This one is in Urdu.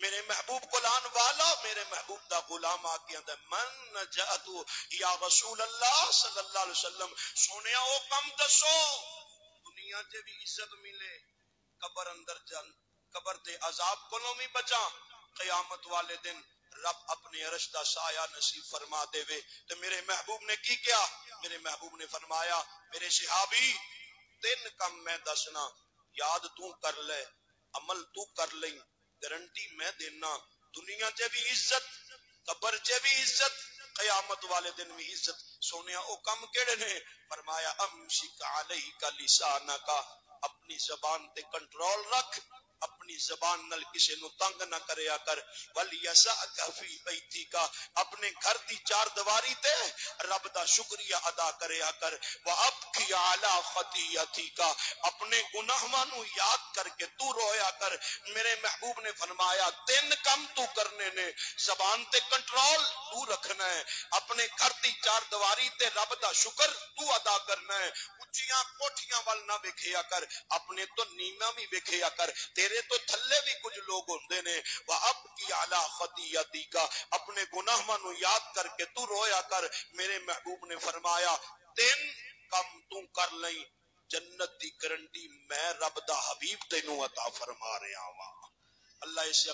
میرے محبوب کو لان والا میرے محبوب دا غلام آکے اندر من نجاتو یا رسول اللہ صلی اللہ علیہ وسلم سونیا او کم دسو دنیا جے بھی عزت ملے قبر اندر جان قبر دے عذاب کو نو بھی بچا قیامت والے دن رب اپنے عرش دا سایہ نصیب فرما دے وے تو میرے محبوب نے کی کیا میرے محبوب نے فرمایا میرے صحابی 3 کم میں دسنا یاد تو کر لے عمل تو کر لیں گارنٹی میں دینا دنیا جے بھی عزت قبر جے بھی عزت قیامت والے دن بھی عزت سونیا او کم کیڑے نے فرمایا امسک علیک لسانک اپنی زبان تے کنٹرول رکھ اپنی زبان نل کسے نو تنگ نہ کریا کر وَلْيَسَعْكَ فِي بَيْتِكَ اپنے گھر دی 4 دیواری تے رب دا شکریہ ادا کریا کر وَأَبْكِ عَلَى خَطِيَتِكَ اپنے گناہاں نو یاد کر کے تو رویا کر میرے محبوب نے فرمایا 3 کم تو کرنے نے زبان تے کنٹرول تو رکھنا ہے اپنے گھر دی 4 دیواری تے رب دا شکر تو ادا کرنا ہے اچیاں کوٹھیاں وال نہ ویکھیا کر اپنے تو نیواں بھی ویکھیا کر تیرے تو تھلے بھی کچھ لوگ ہوندے نے وَأَبْكِ عَلَى خَطِيَتِكَ اپنے گناہاں نو یاد کر کے تو رویا کر میرے محبوب نے فرمایا 3 کم تو کر لیں جنت دی گارنٹی میں رب دا حبیب تینوں عطا فرما رہا ہوں اللہ اس